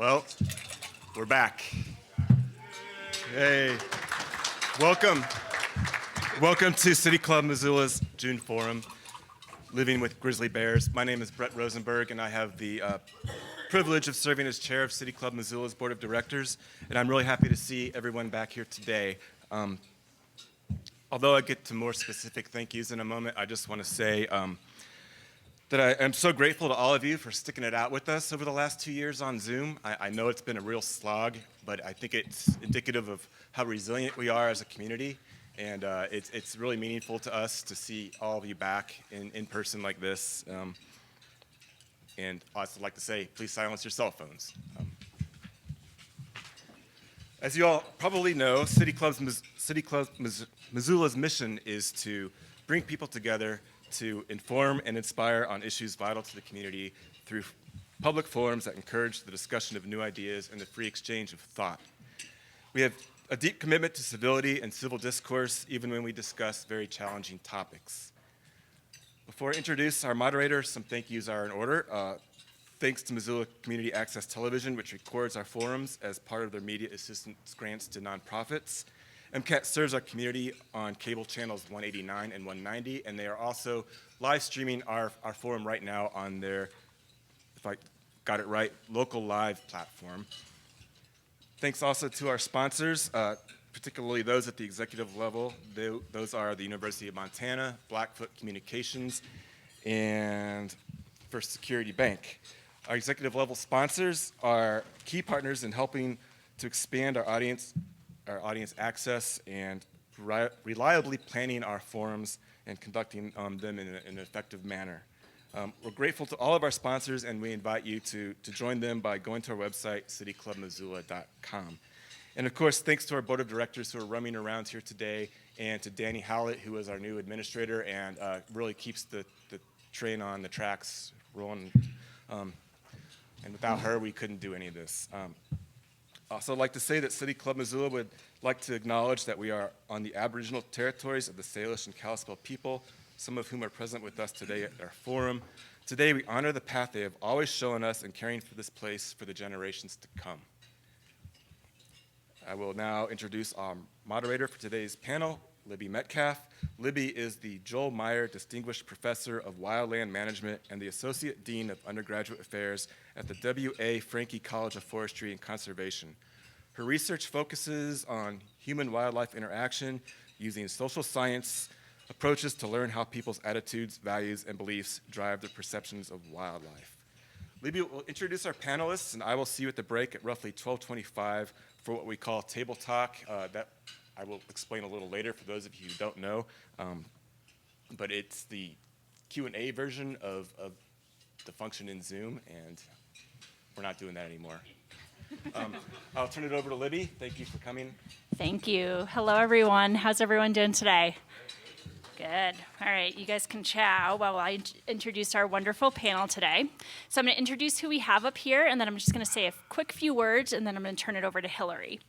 Well, we're back. Hey, welcome. Welcome to City Club Missoula's June Forum, Living with Grizzly Bears. My name is Brett Rosenberg, and I have the privilege of serving as chair of City Club Missoula's Board of Directors, and I'm really happy to see everyone back here today. Although I get to more specific thank yous in a moment, I just want to say that I am so grateful to all of you for sticking it out with us over the last 2 years on Zoom. I know it's been a real slog, but I think it's indicative of how resilient we are as a community, and it's really meaningful to us to see all of you back in person like this. And I'd also like to say, please silence your cell phones. As you all probably know, City Club Missoula's mission is to bring people together to inform and inspire on issues vital to the community through public forums that encourage the discussion of new ideas and the free exchange of thought. We have a deep commitment to civility and civil discourse, even when we discuss very challenging topics. Before I introduce our moderator, some thank yous are in order. Thanks to Missoula Community Access Television, which records our forums as part of their media assistance grants to nonprofits. MCAT serves our community on cable channels 189 and 190, and they are also live streaming our forum right now on their, if I got it right, local live platform. Thanks also to our sponsors, particularly those at the executive level. Those are the University of Montana, Blackfoot Communications, and First Security Bank. Our executive level sponsors are key partners in helping to expand our audience access and reliably planning our forums and conducting them in an effective manner. We're grateful to all of our sponsors, and we invite you to join them by going to our website, cityclubmissoula.com. And of course, thanks to our board of directors who are roaming around here today, and to Danny Howlett, who is our new administrator and really keeps the train on the tracks rolling. And without her, we couldn't do any of this. Also, I'd like to say that City Club Missoula would like to acknowledge that we are on the Aboriginal territories of the Salish and Kalispel people, some of whom are present with us today at our forum. Today, we honor the path they have always shown us in caring for this place for the generations to come. I will now introduce our moderator for today's panel, Libby Metcalf. Libby is the Joel Meyer Distinguished Professor of Wildland Management and the Associate Dean of Undergraduate Affairs at the W.A. Franke College of Forestry and Conservation. Her research focuses on human-wildlife interaction using social science approaches to learn how people's attitudes, values, and beliefs drive their perceptions of wildlife. Libby will introduce our panelists, and I will see you at the break at roughly 12:25 for what we call table talk. That I will explain a little later for those of you who don't know, but it's the Q&A version of the function in Zoom, and we're not doing that anymore. I'll turn it over to Libby. Thank you for coming. Thank you. Hello, everyone. How's everyone doing today? Good. All right, you guys can chow while I introduce our wonderful panel today. So I'm going to introduce who we have up here, and then I'm just going to say a quick few words, and then I'm going to turn it over to Hilary.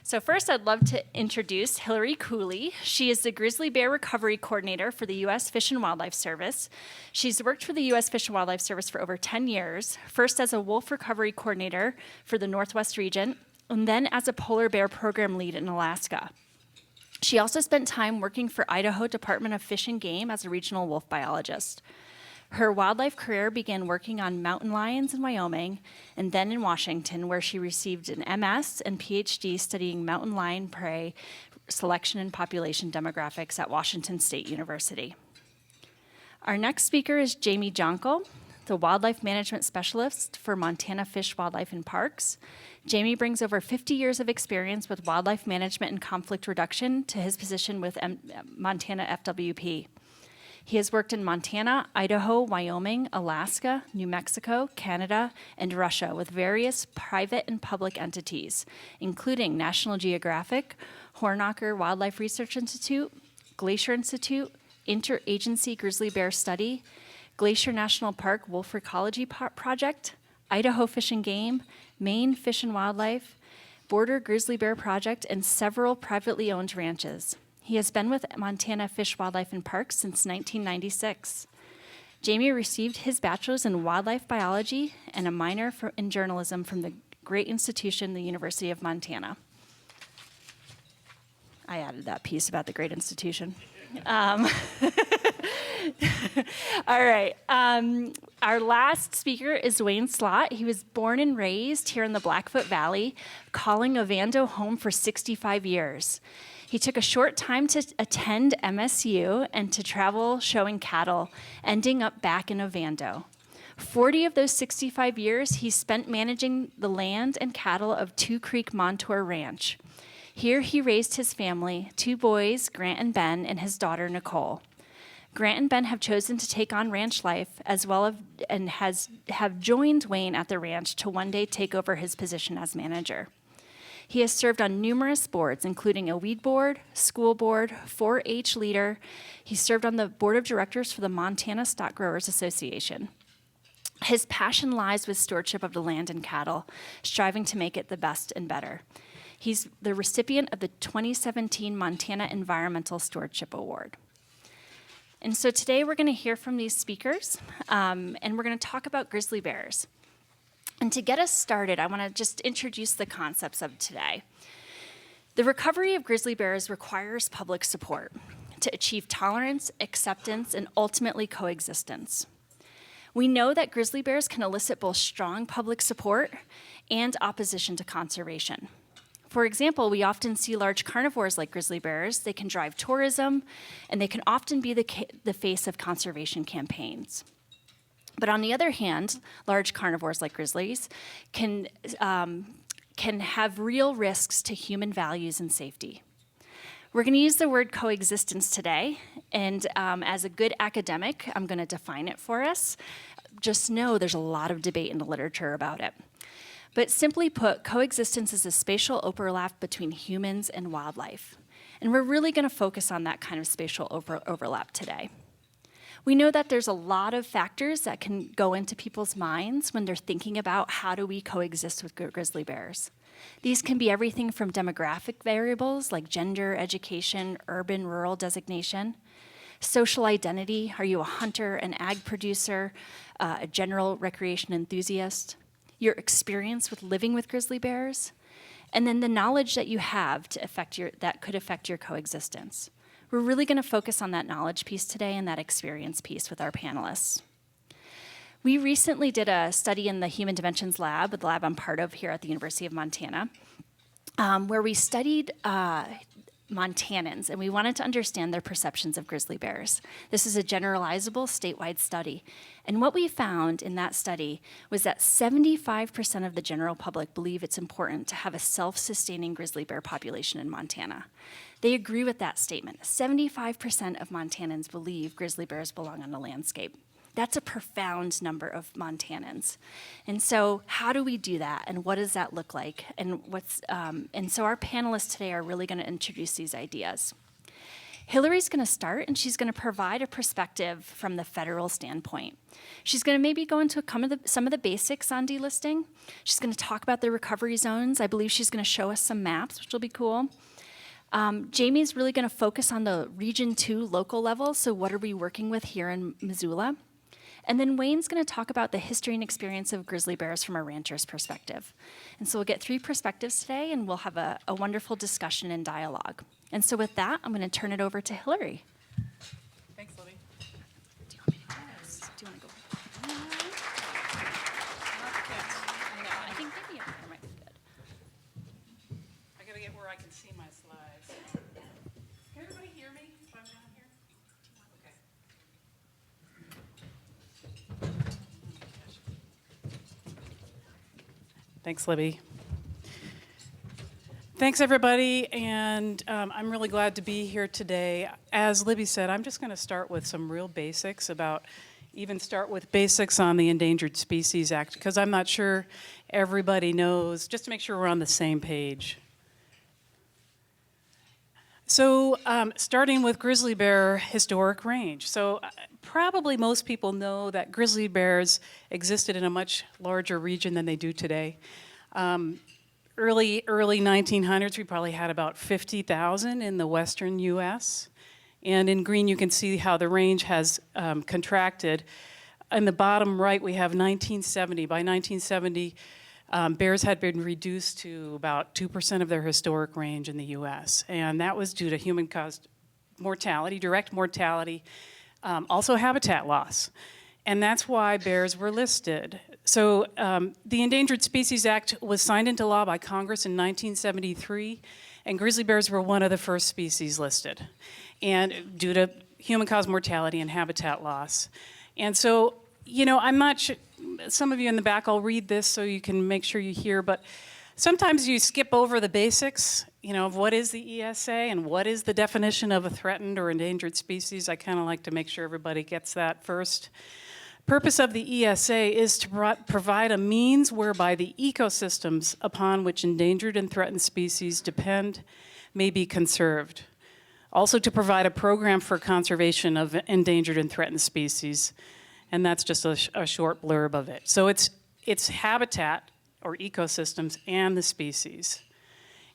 So first, I'd love to introduce Hilary Cooley. She is the Grizzly Bear Recovery Coordinator for the U.S. Fish and Wildlife Service. She's worked for the U.S. Fish and Wildlife Service for over 10 years, first as a wolf recovery coordinator for the Northwest region, and then as a polar bear program lead in Alaska. She also spent time working for Idaho Department of Fish and Game as a regional wolf biologist. Her wildlife career began working on mountain lions in Wyoming and then in Washington, where she received an MS and PhD studying mountain lion prey selection and population demographics at Washington State University. Our next speaker is Jamie Jonkel, the Wildlife Management Specialist for Montana Fish, Wildlife, and Parks. Jamie brings over 50 years of experience with wildlife management and conflict reduction to his position with Montana FWP. He has worked in Montana, Idaho, Wyoming, Alaska, New Mexico, Canada, and Russia with various private and public entities, including National Geographic, Hornacher Wildlife Research Institute, Glacier Institute, Interagency Grizzly Bear Study, Glacier National Park Wolf Ecology Project, Idaho Fish and Game, Maine Fish and Wildlife, Border Grizzly Bear Project, and several privately owned ranches. He has been with Montana Fish, Wildlife, and Parks since 1996. Jamie received his bachelor's in wildlife biology and a minor in journalism from the great institution, the University of Montana. I added that piece about the great institution. All right. Our last speaker is Wayne Slott. He was born and raised here in the Blackfoot Valley, calling Ovando home for 65 years. He took a short time to attend MSU and to travel showing cattle, ending up back in Ovando. 40 of those 65 years he spent managing the land and cattle of Two Creek Montour Ranch. Here he raised his family, 2 boys, Grant and Ben, and his daughter, Nicole. Grant and Ben have chosen to take on ranch life and have joined Wayne at the ranch to one day take over his position as manager. He has served on numerous boards, including a weed board, school board, 4-H leader. He served on the board of directors for the Montana Stock Growers Association. His passion lies with stewardship of the land and cattle, striving to make it the best and better. He's the recipient of the 2017 Montana Environmental Stewardship Award. And so today we're going to hear from these speakers, and we're going to talk about grizzly bears. And to get us started, I want to just introduce the concepts of today. The recovery of grizzly bears requires public support to achieve tolerance, acceptance, and ultimately coexistence. We know that grizzly bears can elicit both strong public support and opposition to conservation. For example, we often see large carnivores like grizzly bears. They can drive tourism, and they can often be the face of conservation campaigns. But on the other hand, large carnivores like grizzlies can have real risks to human values and safety. We're going to use the word coexistence today, and as a good academic, I'm going to define it for us. Just know there's a lot of debate in the literature about it. But simply put, coexistence is a spatial overlap between humans and wildlife. And we're really going to focus on that kind of spatial overlap today. We know that there's a lot of factors that can go into people's minds when they're thinking about how do we coexist with grizzly bears. These can be everything from demographic variables like gender, education, urban, rural designation, social identity. Are you a hunter, an ag producer, a general recreation enthusiast? Your experience with living with grizzly bears, and then the knowledge that you have that could affect your coexistence. We're really going to focus on that knowledge piece today and that experience piece with our panelists. We recently did a study in the Human Dimensions Lab, the lab I'm part of here at the University of Montana, where we studied Montanans, and we wanted to understand their perceptions of grizzly bears. This is a generalizable statewide study. And what we found in that study was that 75% of the general public believe it's important to have a self-sustaining grizzly bear population in Montana. They agree with that statement. 75% of Montanans believe grizzly bears belong on the landscape. That's a profound number of Montanans. And so how do we do that, and what does that look like? And so our panelists today are really going to introduce these ideas. Hilary's going to start, and she's going to provide a perspective from the federal standpoint. She's going to maybe go into some of the basics on delisting. She's going to talk about the recovery zones. I believe she's going to show us some maps, which will be cool. Jamie's really going to focus on the Region 2 local level, so what are we working with here in Missoula? And then Wayne's going to talk about the history and experience of grizzly bears from a rancher's perspective. And so we'll get 3 perspectives today, and we'll have a wonderful discussion and dialogue. And so with that, I'm going to turn it over to Hilary. Thanks, Libby. Do you want me to go first? Do you want to go? I know. I think maybe up here might be good. I gotta get where I can see my slides. Can everybody hear me if I'm down here? Okay. Thanks, Libby. Thanks, everybody, and I'm really glad to be here today. As Libby said, I'm just going to start with some real basics start with basics on the Endangered Species Act, because I'm not sure everybody knows, just to make sure we're on the same page. So starting with grizzly bear historic range. So probably most people know that grizzly bears existed in a much larger region than they do today. Early 1900s, we probably had about 50,000 in the western U.S. And in green, you can see how the range has contracted. In the bottom right, we have 1970. By 1970, bears had been reduced to about 2% of their historic range in the U.S., and that was due to human-caused mortality, direct mortality, also habitat loss. And that's why bears were listed. So the Endangered Species Act was signed into law by Congress in 1973, and grizzly bears were one of the first species listed, and due to human-caused mortality and habitat loss. And so, you know, I'm not sure, some of you in the back, I'll read this so you can make sure you hear, but sometimes you skip over the basics, you know, of what is the ESA and what is the definition of a threatened or endangered species. I kind of like to make sure everybody gets that first. Purpose of the ESA is to provide a means whereby the ecosystems upon which endangered and threatened species depend may be conserved. Also to provide a program for conservation of endangered and threatened species, and that's just a short blurb of it. So it's habitat or ecosystems and the species.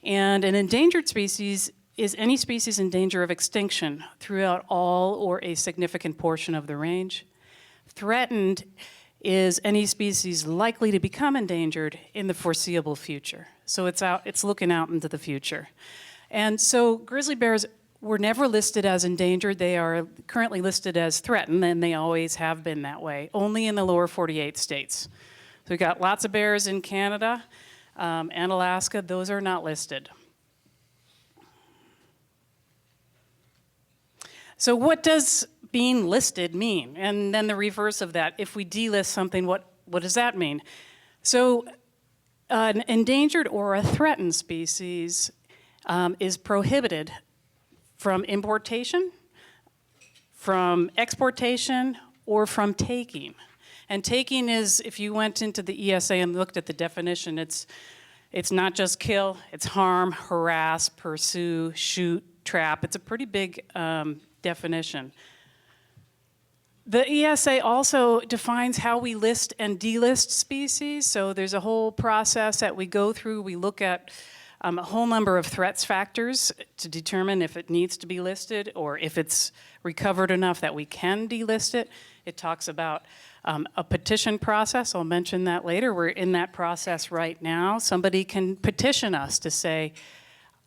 And an endangered species is any species in danger of extinction throughout all or a significant portion of the range. Threatened is any species likely to become endangered in the foreseeable future. So it's looking out into the future. And so grizzly bears were never listed as endangered. They are currently listed as threatened, and they always have been that way, only in the lower 48 states. So we've got lots of bears in Canada and Alaska. Those are not listed. So what does being listed mean? And then the reverse of that, if we delist something, what does that mean? So an endangered or a threatened species is prohibited from importation, from exportation, or from taking. And taking is, if you went into the ESA and looked at the definition, it's not just kill, it's harm, harass, pursue, shoot, trap. It's a pretty big definition. The ESA also defines how we list and delist species. So there's a whole process that we go through. We look at a whole number of threats factors to determine if it needs to be listed or if it's recovered enough that we can delist it. It talks about a petition process. I'll mention that later. We're in that process right now. Somebody can petition us to say,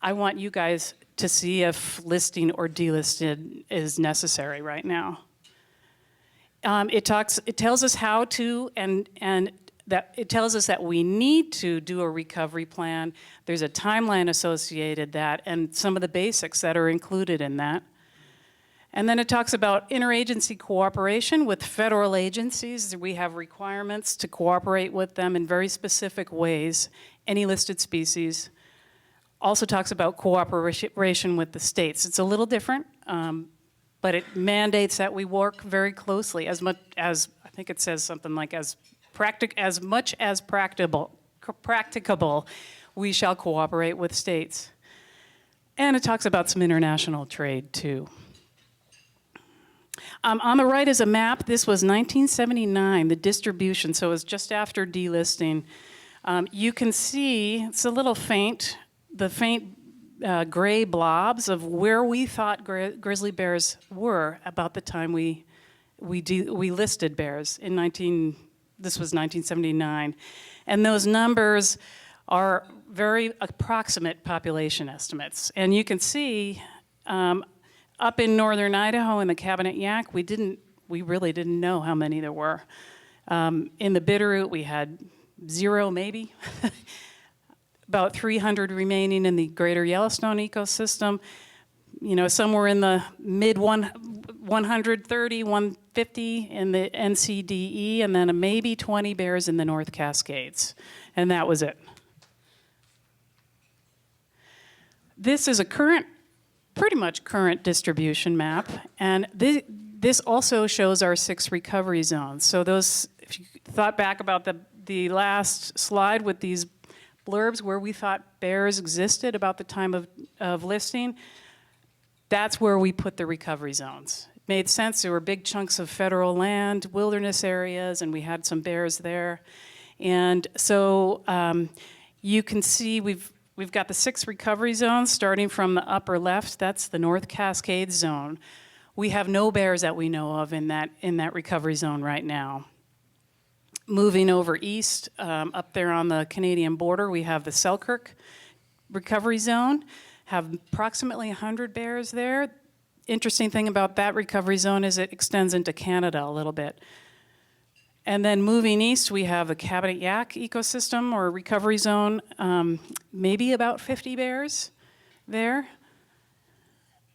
I want you guys to see if listing or delisted is necessary right now. It tells us how to, and that it tells us that we need to do a recovery plan. There's a timeline associated that, and some of the basics that are included in that. And then it talks about interagency cooperation with federal agencies. We have requirements to cooperate with them in very specific ways, any listed species. Also talks about cooperation with the states. It's a little different, but it mandates that we work very closely, as much as, I think it says something like as much as practicable, we shall cooperate with states. And it talks about some international trade too. On the right is a map. This was 1979, the distribution, so it was just after delisting. You can see, it's a little faint, the faint gray blobs of where we thought grizzly bears were about the time we listed bears in this was 1979. And those numbers are very approximate population estimates. And you can see up in northern Idaho in the Cabinet Yaak, we really didn't know how many there were. In the Bitterroot, we had 0 maybe. About 300 remaining in the greater Yellowstone ecosystem. You know, somewhere in the mid 130, 150 in the NCDE, and then maybe 20 bears in the North Cascades. And that was it. This is a pretty much current distribution map, and this also shows our 6 recovery zones. So those, if you thought back about the last slide with these blurbs where we thought bears existed about the time of listing, that's where we put the recovery zones. It made sense. There were big chunks of federal land, wilderness areas, and we had some bears there. And so you can see we've got the 6 recovery zones starting from the upper left. That's the North Cascades zone. We have no bears that we know of in that recovery zone right now. Moving over east, up there on the Canadian border, we have the Selkirk recovery zone, have approximately 100 bears there. Interesting thing about that recovery zone is it extends into Canada a little bit. And then moving east, we have the Cabinet Yaak ecosystem or recovery zone, maybe about 50 bears there.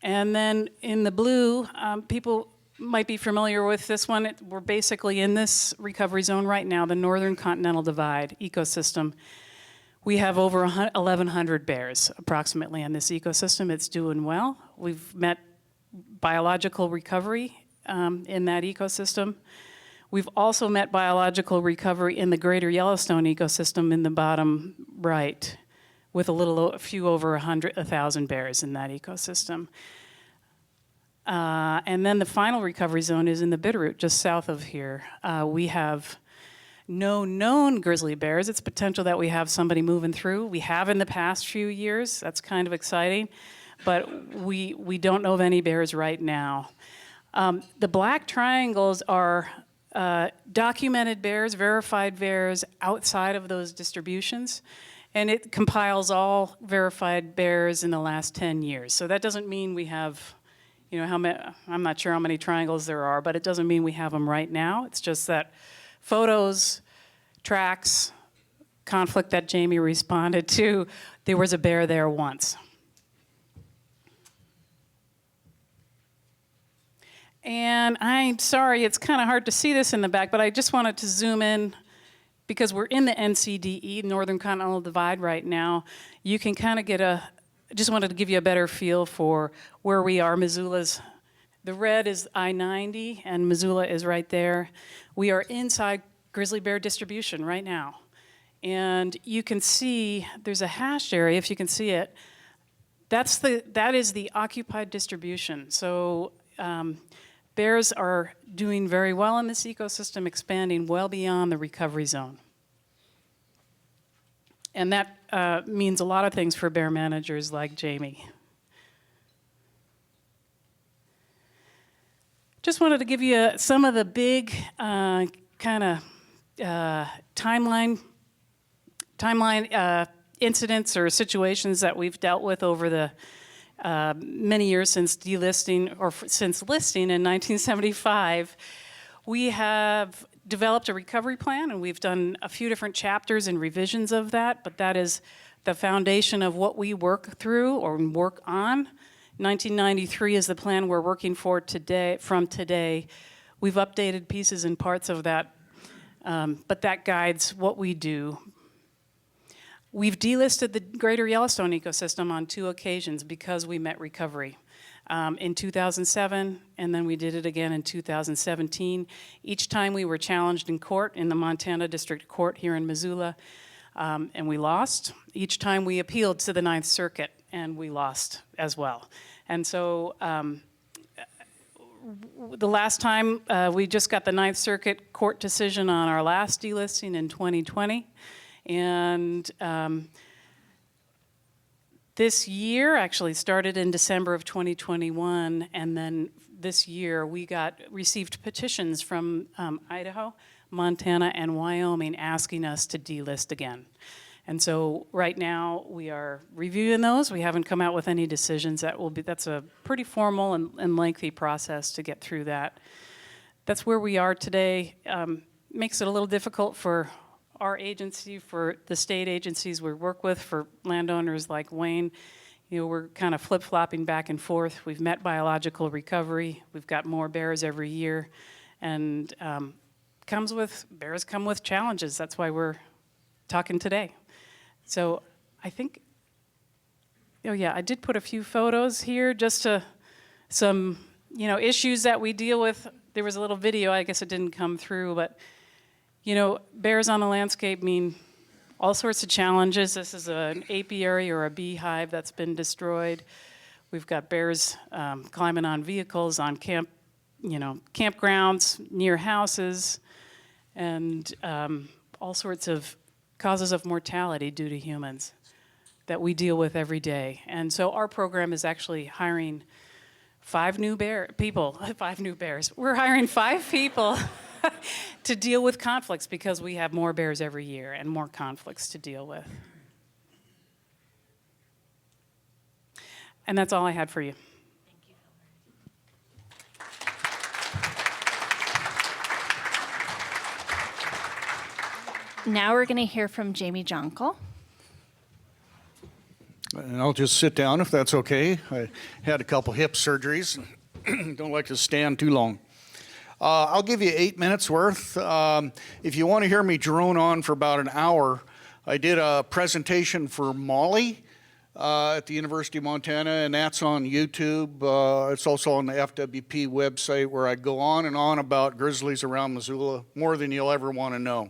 And then in the blue, people might be familiar with this one. We're basically in this recovery zone right now, the Northern Continental Divide ecosystem. We have over 1,100 bears approximately in this ecosystem. It's doing well. We've met biological recovery in that ecosystem. We've also met biological recovery in the greater Yellowstone ecosystem in the bottom right, with a few over 1,000 bears in that ecosystem. And then the final recovery zone is in the Bitterroot, just south of here. We have no known grizzly bears. It's potential that we have somebody moving through. We have in the past few years. That's kind of exciting. But we don't know of any bears right now. The black triangles are documented bears, verified bears outside of those distributions. And it compiles all verified bears in the last 10 years. So that doesn't mean we have, I'm not sure how many triangles there are, but it doesn't mean we have them right now. It's just that photos, tracks, conflict that Jamie responded to, there was a bear there once. And I'm sorry, it's kind of hard to see this in the back, but I just wanted to zoom in because we're in the NCDE, Northern Continental Divide right now. You can kind of just wanted to give you a better feel for where we are. Missoula's, the red is I-90 and Missoula is right there. We are inside grizzly bear distribution right now. And you can see, there's a hashed area, if you can see it. That is the occupied distribution. So bears are doing very well in this ecosystem, expanding well beyond the recovery zone. And that means a lot of things for bear managers like Jamie. Just wanted to give you some of the big kind of timeline incidents or situations that we've dealt with over the many years since delisting or since listing in 1975. We have developed a recovery plan, and we've done a few different chapters and revisions of that, but that is the foundation of what we work through or work on. 1993 is the plan we're working for today. From today, we've updated pieces and parts of that, but that guides what we do. We've delisted the greater Yellowstone ecosystem on 2 occasions because we met recovery. In 2007, and then we did it again in 2017. Each time we were challenged in court in the Montana District Court here in Missoula, and we lost. Each time we appealed to the Ninth Circuit, and we lost as well. And so the last time we just got the Ninth Circuit court decision on our last delisting in 2020. And this year actually started in December of 2021, and then this year we received petitions from Idaho, Montana, and Wyoming asking us to delist again. And so right now we are reviewing those. We haven't come out with any decisions. That's a pretty formal and lengthy process to get through that. That's where we are today. Makes it a little difficult for our agency, for the state agencies we work with, for landowners like Wayne. We're kind of flip-flopping back and forth. We've met biological recovery. We've got more bears every year. And bears come with challenges. That's why we're talking today. So I think, I did put a few photos here just to some, issues that we deal with. There was a little video, I guess it didn't come through, but bears on the landscape mean all sorts of challenges. This is an apiary or a beehive that's been destroyed. We've got bears climbing on vehicles, on campgrounds, near houses, and all sorts of causes of mortality due to humans that we deal with every day. And so our program is actually hiring 5 new bears. We're hiring 5 people to deal with conflicts because we have more bears every year and more conflicts to deal with. And that's all I had for you. Now we're going to hear from Jamie Jonkel. And I'll just sit down if that's okay. I had a couple hip surgeries and don't like to stand too long. I'll give you 8 minutes worth. If you want to hear me drone on for about an hour, I did a presentation for Molly at the University of Montana, and that's on YouTube. It's also on the FWP website where I go on and on about grizzlies around Missoula, more than you'll ever want to know.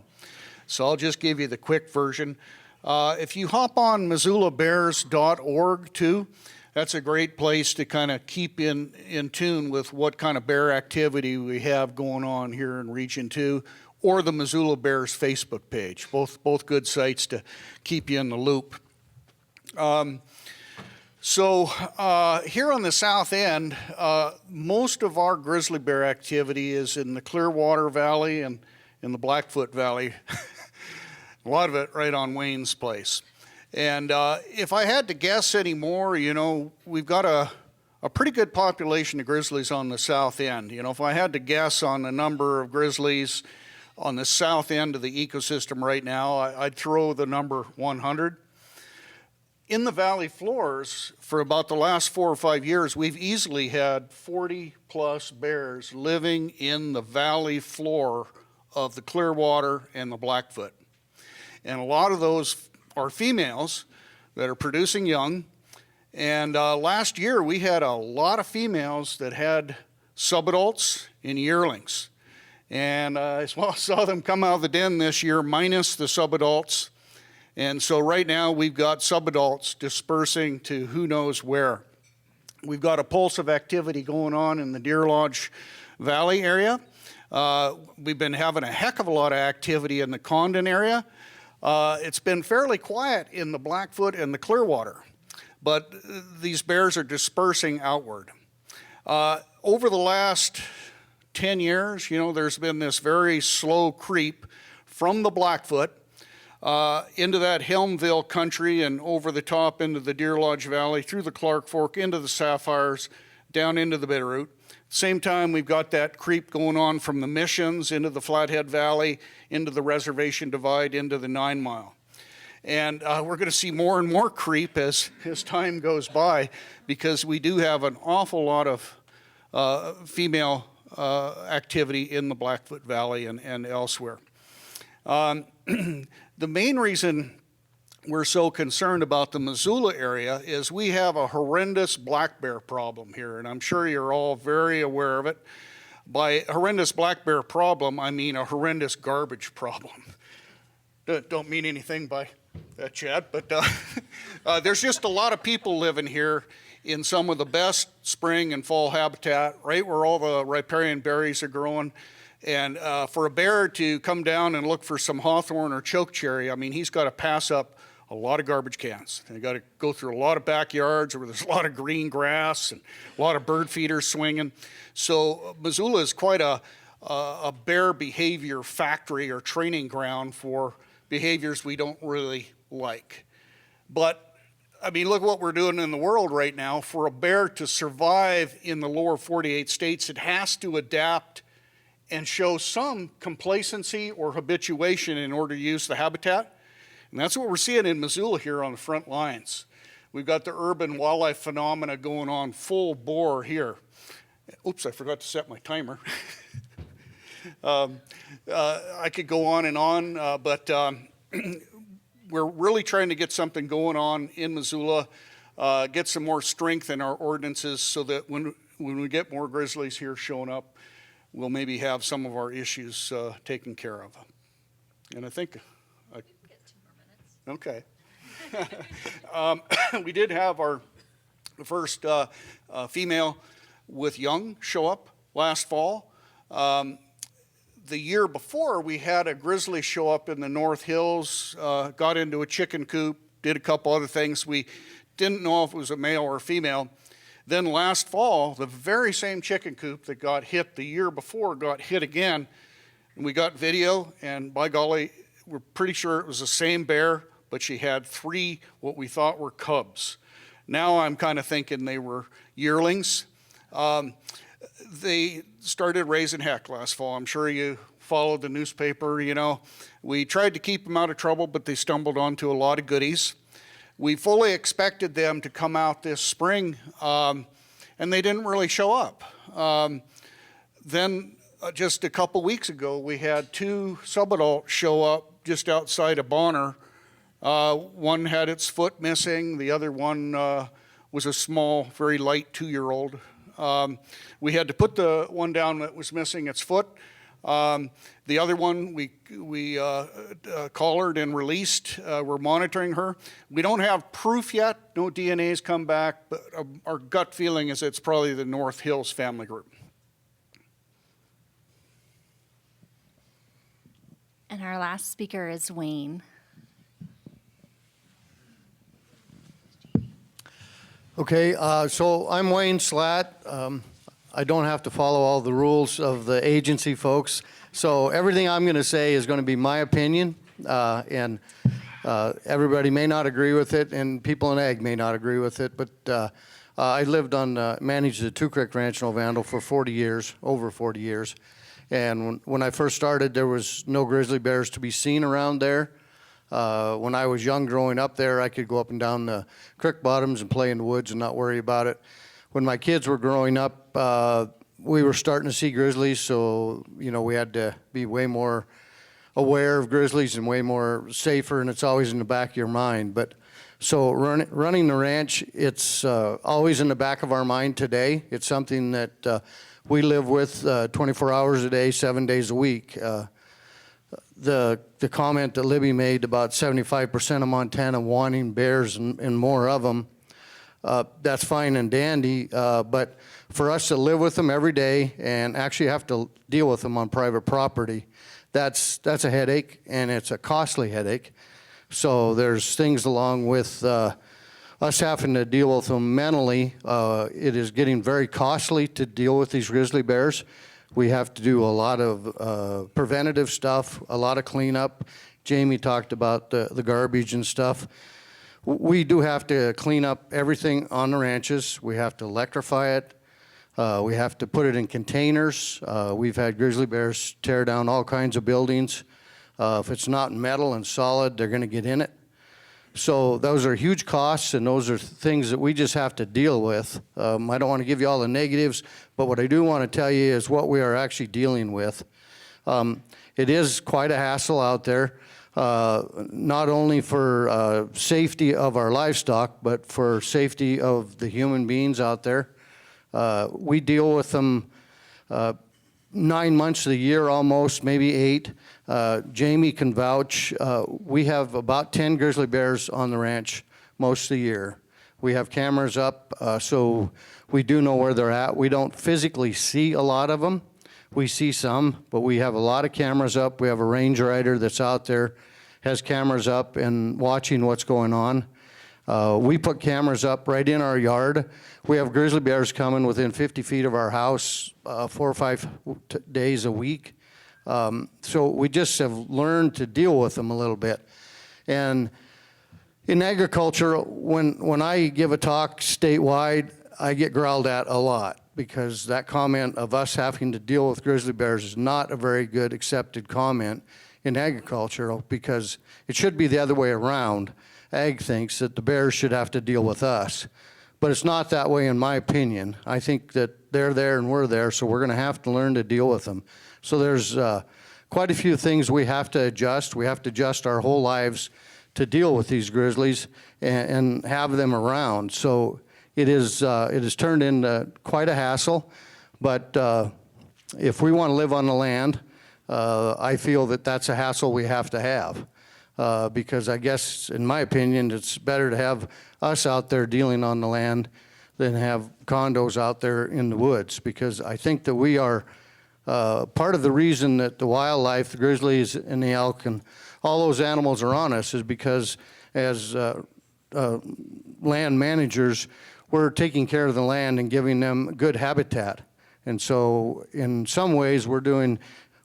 So I'll just give you the quick version. If you hop on MissoulaBears.org too, that's a great place to kind of keep in tune with what kind of bear activity we have going on here in Region 2, or the Missoula Bears Facebook page. Both good sites to keep you in the loop. So here on the south end, most of our grizzly bear activity is in the Clearwater Valley and in the Blackfoot Valley. A lot of it right on Wayne's Place. And if I had to guess anymore, you know, we've got a pretty good population of grizzlies on the south end. You know, if I had to guess on the number of grizzlies on the south end of the ecosystem right now, I'd throw the number 100. In the valley floors, for about the last 4 or 5 years, we've easily had 40 plus bears living in the valley floor of the Clearwater and the Blackfoot. And a lot of those are females that are producing young. And last year we had a lot of females that had subadults and yearlings. And I saw them come out of the den this year minus the subadults. And so right now we've got subadults dispersing to who knows where. We've got a pulse of activity going on in the Deer Lodge Valley area. We've been having a heck of a lot of activity in the Condon area. It's been fairly quiet in the Blackfoot and the Clearwater, but these bears are dispersing outward. Over the last 10 years, you know, there's been this very slow creep from the Blackfoot into that Helmville country and over the top into the Deer Lodge Valley, through the Clark Fork, into the Sapphires, down into the Bitterroot. Same time, we've got that creep going on from the Missions into the Flathead Valley, into the Reservation Divide, into the 9 Mile. And we're going to see more and more creep as time goes by, because we do have an awful lot of female activity in the Blackfoot Valley and elsewhere. The main reason we're so concerned about the Missoula area is we have a horrendous black bear problem here, and I'm sure you're all very aware of it. By horrendous black bear problem, I mean a horrendous garbage problem. Don't mean anything by that, Chad, but there's just a lot of people living here in some of the best spring and fall habitat, right where all the riparian berries are growing. And for a bear to come down and look for some hawthorn or chokecherry, I mean, he's got to pass up a lot of garbage cans. They got to go through a lot of backyards where there's a lot of green grass and a lot of bird feeders swinging. So Missoula is quite a bear behavior factory or training ground for behaviors we don't really like. But I mean, look what we're doing in the world right now. For a bear to survive in the lower 48 states, it has to adapt and show some complacency or habituation in order to use the habitat. And that's what we're seeing in Missoula here on the front lines. We've got the urban wildlife phenomena going on full bore here. Oops, I forgot to set my timer. I could go on and on, but we're really trying to get something going on in Missoula, get some more strength in our ordinances so that when we get more grizzlies here showing up, we'll maybe have some of our issues taken care of. And I think okay. We did have our first female with young show up last fall. The year before, we had a grizzly show up in the North Hills, got into a chicken coop, did a couple other things. We didn't know if it was a male or a female. Then last fall, the very same chicken coop that got hit the year before got hit again. And we got video, and by golly, we're pretty sure it was the same bear, but she had 3 what we thought were cubs. Now I'm kind of thinking they were yearlings. They started raising heck last fall. I'm sure you followed the newspaper, you know. We tried to keep them out of trouble, but they stumbled onto a lot of goodies. We fully expected them to come out this spring, and they didn't really show up. Then just a couple weeks ago, we had 2 subadults show up just outside of Bonner. One had its foot missing. The other one was a small, very light 2-year-old. We had to put the one down that was missing its foot. The other one we collared and released. We're monitoring her. We don't have proof yet. No DNA's come back, but our gut feeling is it's probably the North Hills family group. And our last speaker is Wayne. Okay, so I'm Wayne Slatt. I don't have to follow all the rules of the agency folks. So everything I'm going to say is going to be my opinion, and everybody may not agree with it, and people in ag may not agree with it. But I lived on, managed the Two Creek Ranch in Ovando for 40 years, over 40 years. And when I first started, there was no grizzly bears to be seen around there. When I was young growing up there, I could go up and down the creek bottoms and play in the woods and not worry about it. When my kids were growing up, we were starting to see grizzlies, so you know we had to be way more aware of grizzlies and way more safer, and it's always in the back of your mind. But so running the ranch, it's always in the back of our mind today. It's something that we live with 24 hours a day, 7 days a week. The comment that Libby made about 75% of Montana wanting bears and more of them, that's fine and dandy, but for us to live with them every day and actually have to deal with them on private property, that's a headache, and it's a costly headache. So there's things along with us having to deal with them mentally. It is getting very costly to deal with these grizzly bears. We have to do a lot of preventative stuff, a lot of cleanup. Jamie talked about the garbage and stuff. We do have to clean up everything on the ranches. We have to electrify it. We have to put it in containers. We've had grizzly bears tear down all kinds of buildings. If it's not metal and solid, they're going to get in it. So those are huge costs, and those are things that we just have to deal with. I don't want to give you all the negatives, but what I do want to tell you is what we are actually dealing with. It is quite a hassle out there, not only for safety of our livestock, but for safety of the human beings out there. We deal with them 9 months of the year almost, maybe 8. Jamie can vouch. We have about 10 grizzly bears on the ranch most of the year. We have cameras up, so we do know where they're at. We don't physically see a lot of them. We see some, but we have a lot of cameras up. We have a range rider that's out there, has cameras up and watching what's going on. We put cameras up right in our yard. We have grizzly bears coming within 50 feet of our house 4 or 5 days a week. So we just have learned to deal with them a little bit. And in agriculture, when I give a talk statewide, I get growled at a lot because that comment of us having to deal with grizzly bears is not a very good accepted comment in agriculture, because it should be the other way around. Ag thinks that the bears should have to deal with us. But it's not that way in my opinion. I think that they're there and we're there, so we're going to have to learn to deal with them. So there's quite a few things we have to adjust. We have to adjust our whole lives to deal with these grizzlies and have them around. So it is turned into quite a hassle. But if we want to live on the land, I feel that that's a hassle we have to have. Because I guess, in my opinion, it's better to have us out there dealing on the land than have condos out there in the woods. Because I think that we are part of the reason that the wildlife, the grizzlies and the elk and all those animals are on us is because as land managers, we're taking care of the land and giving them good habitat. And so in some ways we're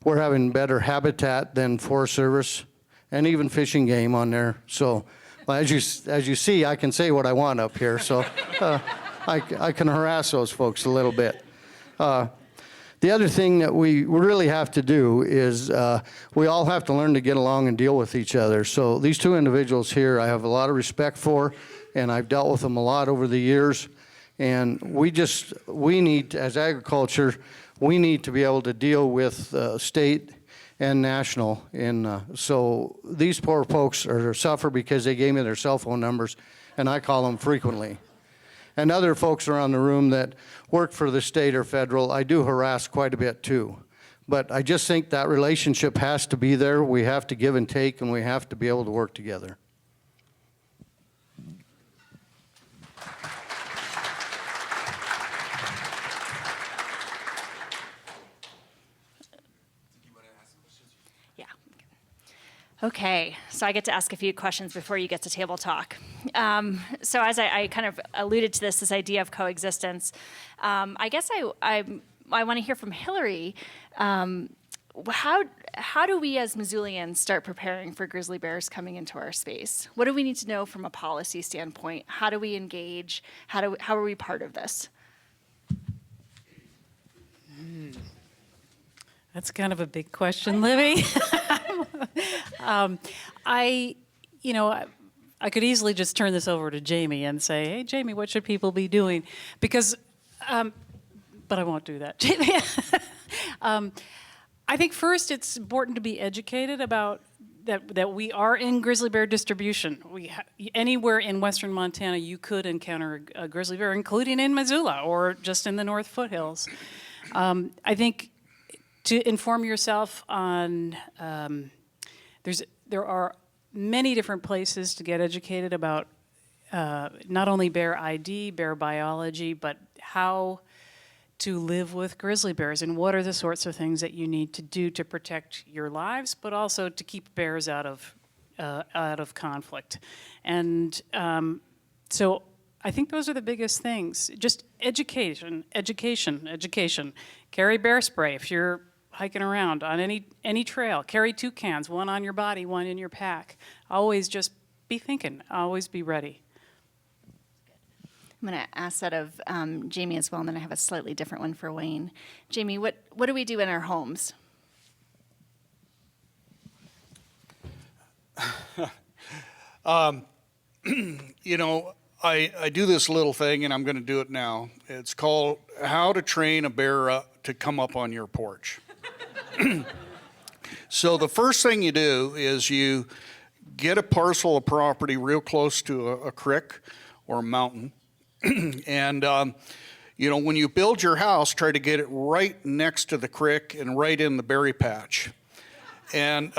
we're having better habitat than Forest Service and even fishing game on there. So as you see, I can say what I want up here. So I can harass those folks a little bit. The other thing that we really have to do is we all have to learn to get along and deal with each other. So these two individuals here I have a lot of respect for, and I've dealt with them a lot over the years. And we need, as agriculture, we need to be able to deal with state and national. And so these poor folks suffer because they gave me their cell phone numbers, and I call them frequently. And other folks around the room that work for the state or federal, I do harass quite a bit too. But I just think that relationship has to be there. We have to give and take, and we have to be able to work together. Yeah. Okay, so I get to ask a few questions before you get to table talk. So as I kind of alluded to this idea of coexistence, I guess I want to hear from Hilary. How do we as Missoulians start preparing for grizzly bears coming into our space? What do we need to know from a policy standpoint? How do we engage? How are we part of this? That's kind of a big question, Libby. I could easily just turn this over to Jamie and say, hey, Jamie, what should people be doing? Because, but I won't do that, Jamie. I think first it's important to be educated about that we are in grizzly bear distribution. Anywhere in western Montana you could encounter a grizzly bear, including in Missoula or just in the North Foothills. I think to inform yourself on, there are many different places to get educated about not only bear ID, bear biology, but how to live with grizzly bears and what are the sorts of things that you need to do to protect your lives, but also to keep bears out of conflict. And so I think those are the biggest things. Just education. Carry bear spray if you're hiking around on any trail. Carry 2 cans, one on your body, one in your pack. Always just be thinking, always be ready. I'm going to ask that of Jamie as well, and then I have a slightly different one for Wayne. Jamie, what do we do in our homes? I do this little thing, and I'm going to do it now. It's called How to Train a Bear to Come Up on Your Porch. So the first thing you do is you get a parcel of property real close to a creek or a mountain. And, when you build your house, try to get it right next to the creek and right in the berry patch. And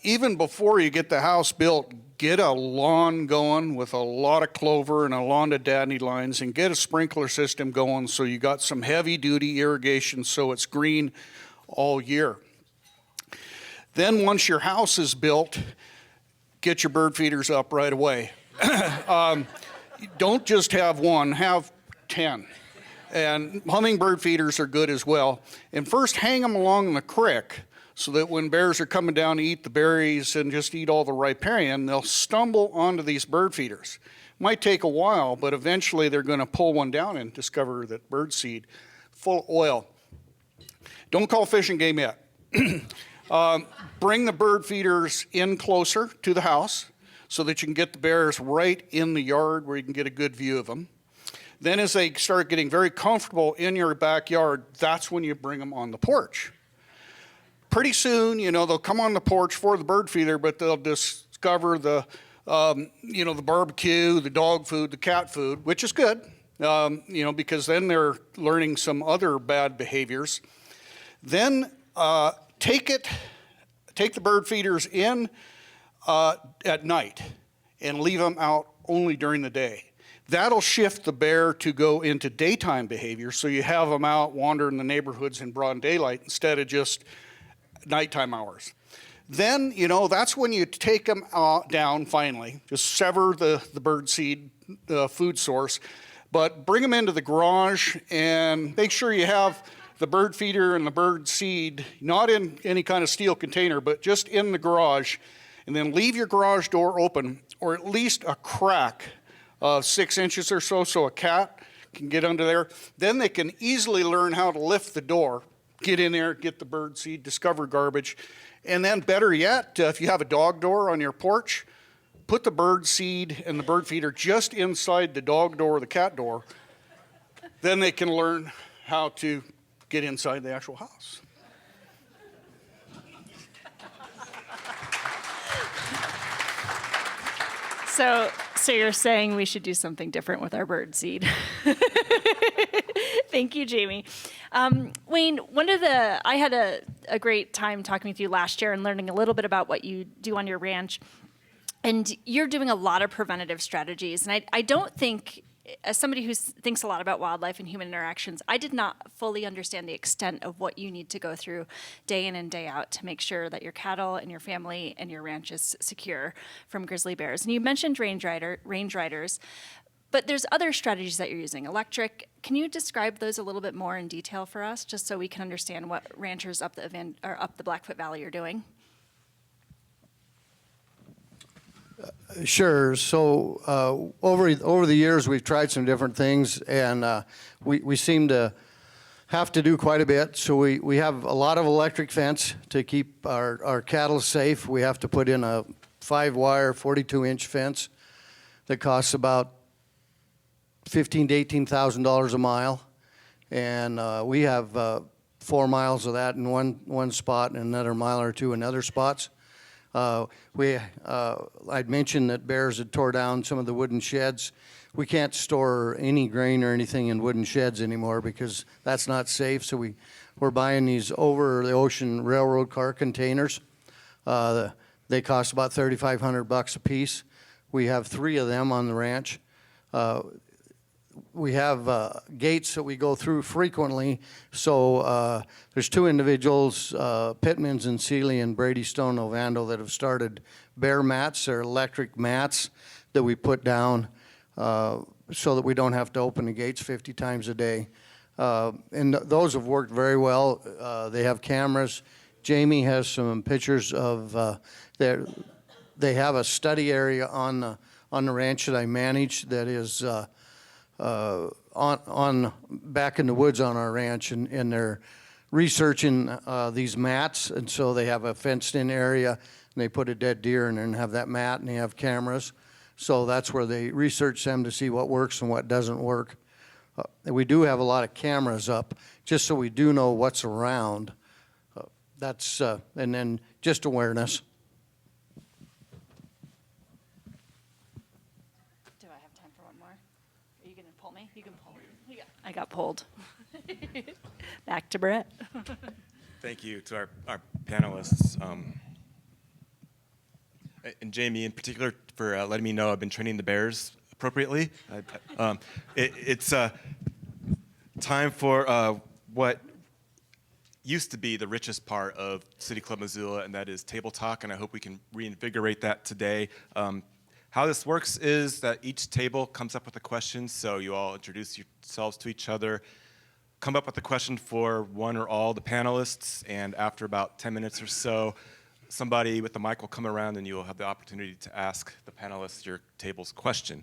even before you get the house built, get a lawn going with a lot of clover and a lawn of dandelions and get a sprinkler system going so you got some heavy-duty irrigation so it's green all year. Then once your house is built, get your bird feeders up right away. Don't just have one, have 10. And hummingbird feeders are good as well. And first hang them along the creek so that when bears are coming down to eat the berries and just eat all the riparian, they'll stumble onto these bird feeders. Might take a while, but eventually they're going to pull one down and discover that bird seed full of oil. Don't call fish and game yet. Bring the bird feeders in closer to the house so that you can get the bears right in the yard where you can get a good view of them. Then as they start getting very comfortable in your backyard, that's when you bring them on the porch. Pretty soon, they'll come on the porch for the bird feeder, but they'll discover the barbecue, the dog food, the cat food, which is good, because then they're learning some other bad behaviors. Then take the bird feeders in at night and leave them out only during the day. That'll shift the bear to go into daytime behavior, so you have them out wandering the neighborhoods in broad daylight instead of just nighttime hours. Then, that's when you take them down finally. Just sever the bird seed food source, but bring them into the garage and make sure you have the bird feeder and the bird seed, not in any kind of steel container, but just in the garage, and then leave your garage door open, or at least a crack of 6 inches or so, so a cat can get under there. Then they can easily learn how to lift the door, get in there, get the bird seed, discover garbage. And then better yet, if you have a dog door on your porch, put the bird seed and the bird feeder just inside the dog door or the cat door. Then they can learn how to get inside the actual house. So you're saying we should do something different with our bird seed. Thank you, Jamie. Wayne, I had a great time talking with you last year and learning a little bit about what you do on your ranch. And you're doing a lot of preventative strategies. And I don't think, as somebody who thinks a lot about wildlife and human interactions, I did not fully understand the extent of what you need to go through day in and day out to make sure that your cattle and your family and your ranch is secure from grizzly bears. And you mentioned range riders, but there's other strategies that you're using. Electric. Can you describe those a little bit more in detail for us, just so we can understand what ranchers up the Blackfoot Valley are doing? Sure. So over the years, we've tried some different things, and we seem to have to do quite a bit. So we have a lot of electric fence to keep our cattle safe. We have to put in a 5-wire, 42-inch fence that costs about $15,000 to $18,000 a mile, and we have 4 miles of that in one spot, and another mile or two in other spots. I'd mentioned that bears had tore down some of the wooden sheds. We can't store any grain or anything in wooden sheds anymore because that's not safe. So we're buying these over-the-ocean railroad car containers. They cost about $3,500 a piece. We have 3 of them on the ranch. We have gates that we go through frequently. So there's 2 individuals, Pittman's and Seeley and Brady Stone Ovando, that have started bear mats. They're electric mats that we put down so that we don't have to open the gates 50 times a day. And those have worked very well. They have cameras. Jamie has some pictures of they have a study area on the ranch that I manage that is on back in the woods on our ranch, and they're researching these mats, and so they have a fenced-in area, and they put a dead deer in there and have that mat, and they have cameras. So that's where they research them to see what works and what doesn't work. And we do have a lot of cameras up, just so we do know what's around. And then just awareness. Do I have time for one more? Are you going to pull me? You can pull me. I got pulled. Back to Brett. Thank you to our panelists. And Jamie in particular for letting me know I've been training the bears appropriately. It's time for what used to be the richest part of City Club Missoula, and that is table talk, and I hope we can reinvigorate that today. How this works is that each table comes up with a question, so you all introduce yourselves to each other, come up with a question for one or all the panelists, and after about 10 minutes or so, somebody with the mic will come around and you will have the opportunity to ask the panelists your table's question.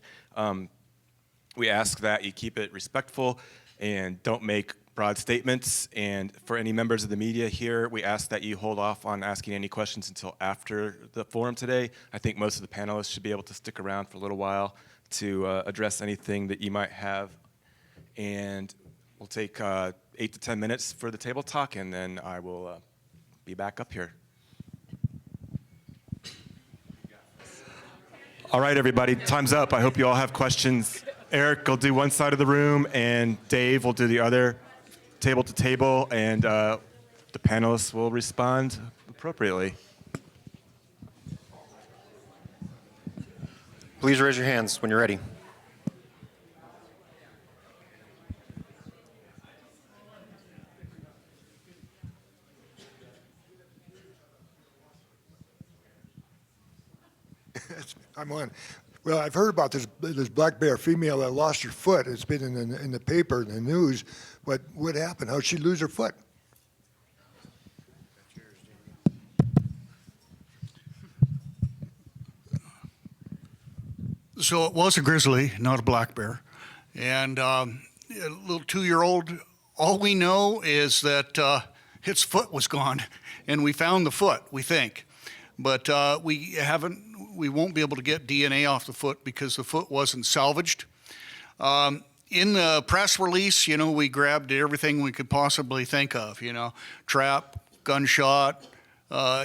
We ask that you keep it respectful and don't make broad statements. And for any members of the media here, we ask that you hold off on asking any questions until after the forum today. I think most of the panelists should be able to stick around for a little while to address anything that you might have. And we'll take 8 to 10 minutes for the table talk, and then I will be back up here. All right, everybody, time's up. I hope you all have questions. Eric will do one side of the room, and Dave will do the other, table to table, and the panelists will respond appropriately. Please raise your hands when you're ready. I'm on. Well, I've heard about this black bear female that lost her foot. It's been in the paper, in the news. But what happened? How'd she lose her foot? So it was a grizzly, not a black bear. And a little 2-year-old, all we know is that its foot was gone. And we found the foot, we think. But we won't be able to get DNA off the foot because the foot wasn't salvaged. In the press release, we grabbed everything we could possibly think of, trap, gunshot,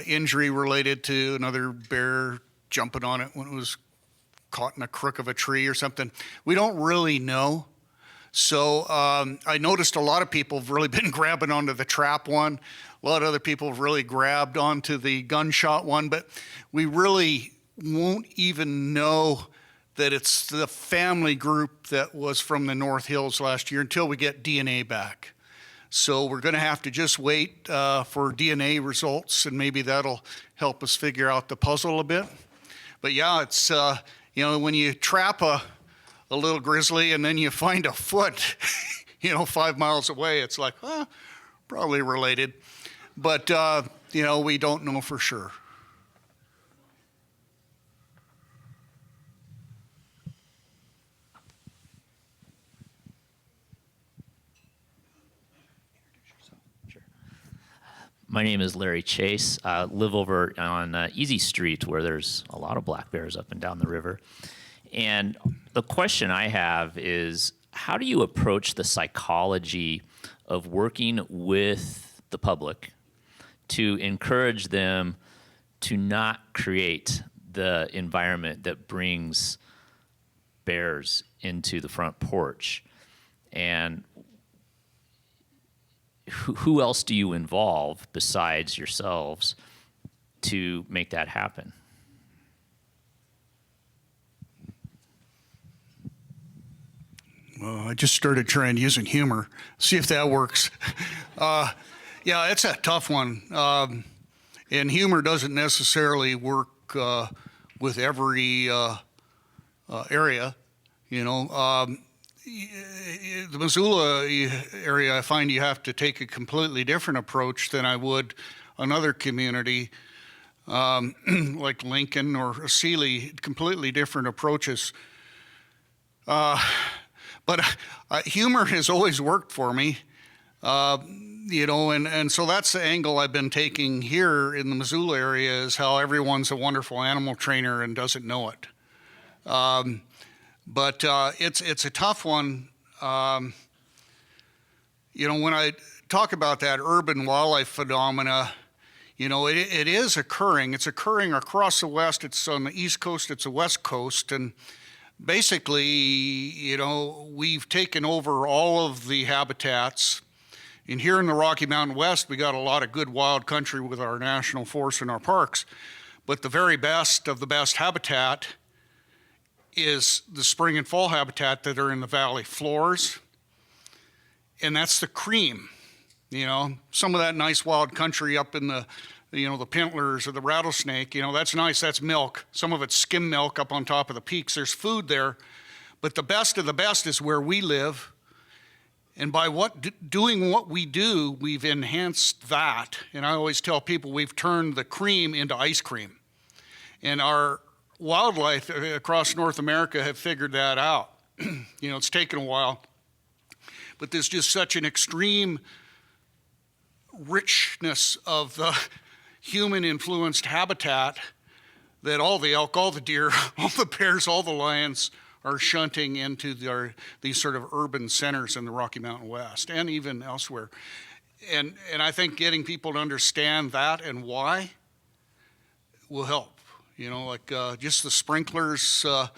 injury related to another bear jumping on it when it was caught in a crook of a tree or something. We don't really know. So I noticed a lot of people have really been grabbing onto the trap one. A lot of other people have really grabbed onto the gunshot one, but we really won't even know that it's the family group that was from the North Hills last year until we get DNA back. So we're going to have to just wait for DNA results, and maybe that'll help us figure out the puzzle a bit. But yeah, it's, when you trap a little grizzly and then you find a foot, 5 miles away, it's like, probably related. But, we don't know for sure. My name is Larry Chase. I live over on Easy Street where there's a lot of black bears up and down the river. And the question I have is, how do you approach the psychology of working with the public to encourage them to not create the environment that brings bears into the front porch? And who else do you involve besides yourselves to make that happen? Well, I just started trying using humor, see if that works. Yeah, it's a tough one. And humor doesn't necessarily work with every area, the Missoula area, I find you have to take a completely different approach than I would another community like Lincoln or Sealy, completely different approaches. But humor has always worked for me, and so that's the angle I've been taking here in the Missoula area, is how everyone's a wonderful animal trainer and doesn't know it. But it's a tough one. When I talk about that urban wildlife phenomena, it is occurring. It's occurring across the West. It's on the East Coast. It's the West Coast. And basically, we've taken over all of the habitats. And here in the Rocky Mountain West, we got a lot of good wild country with our national forests and our parks. But the very best of the best habitat is the spring and fall habitat that are in the valley floors. And that's the cream, some of that nice wild country up in the pintlers or the rattlesnake, that's nice, that's milk. Some of it's skim milk up on top of the peaks. There's food there, but the best of the best is where we live. And by doing what we do, we've enhanced that. And I always tell people we've turned the cream into ice cream. And our wildlife across North America have figured that out. It's taken a while, but there's just such an extreme richness of the human-influenced habitat that all the elk, all the deer, all the bears, all the lions are shunting into these sort of urban centers in the Rocky Mountain West and even elsewhere. And I think getting people to understand that and why will help. Just the sprinklers, the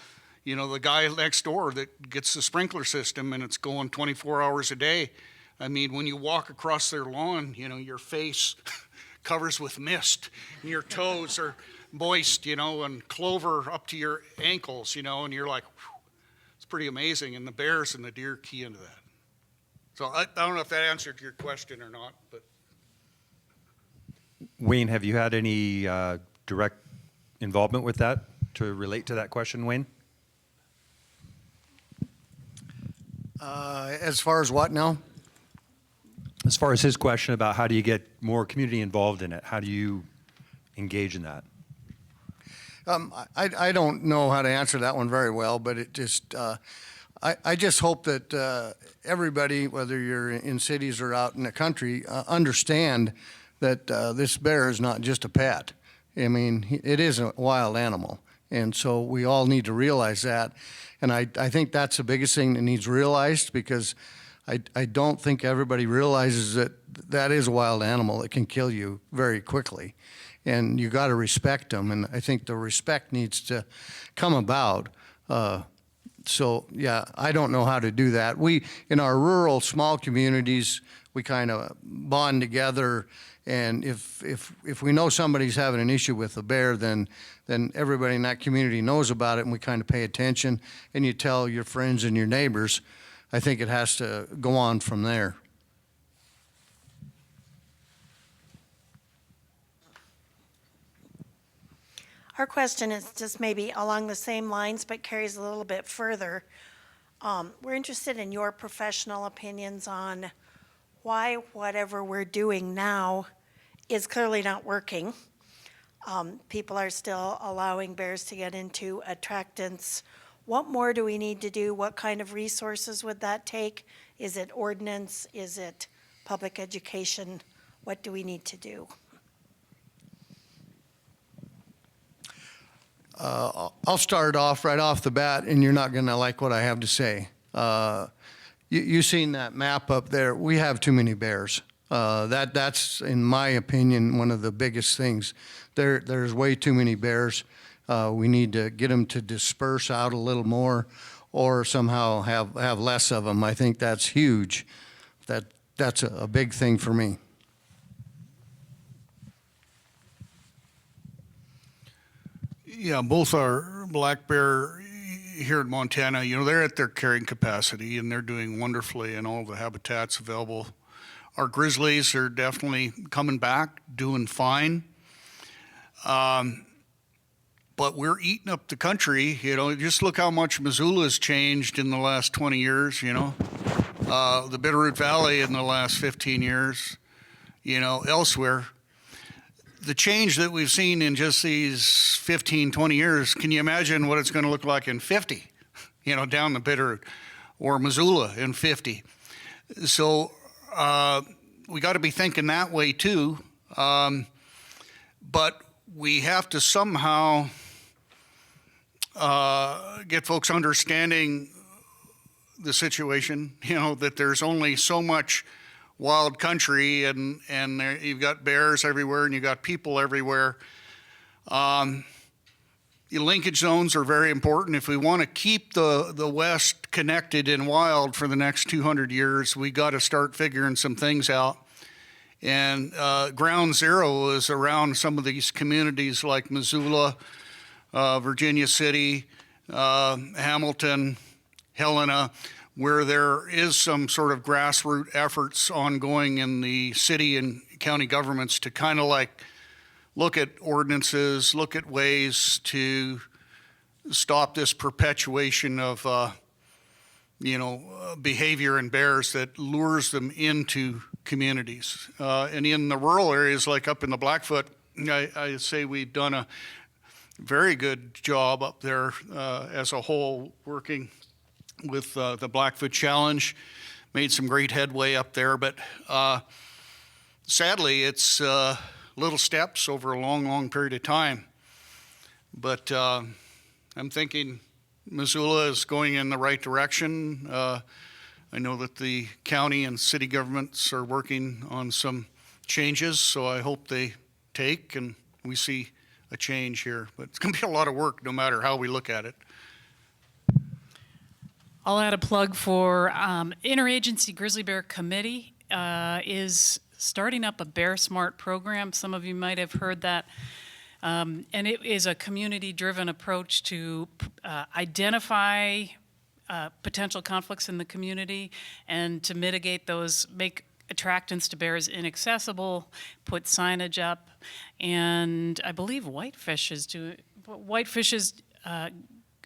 guy next door that gets the sprinkler system and it's going 24 hours a day. I mean, when you walk across their lawn, your face covers with mist and your toes are moist, and clover up to your ankles, and you're like, whew, it's pretty amazing. And the bears and the deer key into that. So I don't know if that answered your question or not, but. Wayne, have you had any direct involvement with that to relate to that question, Wayne? As far as what now? As far as his question about how do you get more community involved in it, how do you engage in that? I don't know how to answer that one very well, but it just, I just hope that everybody, whether you're in cities or out in the country, understand that this bear is not just a pet. I mean, it is a wild animal. And so we all need to realize that. And I think that's the biggest thing that needs realized, because I don't think everybody realizes that that is a wild animal that can kill you very quickly. And you got to respect them. And I think the respect needs to come about. So, yeah, I don't know how to do that. We, in our rural small communities, we kind of bond together. And if we know somebody's having an issue with a bear, then everybody in that community knows about it, and we kind of pay attention, and you tell your friends and your neighbors. I think it has to go on from there. Our question is just maybe along the same lines, but carries a little bit further. We're interested in your professional opinions on why whatever we're doing now is clearly not working. People are still allowing bears to get into attractants. What more do we need to do? What kind of resources would that take? Is it ordinance? Is it public education? What do we need to do? I'll start off right off the bat, and you're not going to like what I have to say. You seen that map up there? We have too many bears. That's, in my opinion, one of the biggest things. There's way too many bears. We need to get them to disperse out a little more, or somehow have less of them. I think that's huge. That's a big thing for me. Yeah, both our black bear here in Montana, they're at their carrying capacity, and they're doing wonderfully in all the habitats available. Our grizzlies are definitely coming back, doing fine. But we're eating up the country. Just look how much Missoula has changed in the last 20 years, the Bitterroot Valley in the last 15 years, elsewhere. The change that we've seen in just these 15, 20 years, can you imagine what it's going to look like in 50, down the Bitterroot, or Missoula in 50? So we got to be thinking that way too. But we have to somehow get folks understanding the situation, that there's only so much wild country, and there, you've got bears everywhere, and you've got people everywhere. Linkage zones are very important. If we want to keep the West connected and wild for the next 200 years, we got to start figuring some things out. And ground zero is around some of these communities like Missoula, Virginia City, Hamilton, Helena, where there is some sort of grassroots efforts ongoing in the city and county governments to kind of like look at ordinances, look at ways to stop this perpetuation of, behavior in bears that lures them into communities. And in the rural areas, like up in the Blackfoot, I say we've done a very good job up there as a whole, working with the Blackfoot Challenge. Made some great headway up there, but sadly, it's little steps over a long, long period of time. But I'm thinking Missoula is going in the right direction. I know that the county and city governments are working on some changes, so I hope they take and we see a change here. But it's going to be a lot of work no matter how we look at it. I'll add a plug for Interagency Grizzly Bear Committee is starting up a Bear Smart program. Some of you might have heard that. And it is a community-driven approach to identify potential conflicts in the community and to mitigate those, make attractants to bears inaccessible, put signage up, and I believe Whitefish is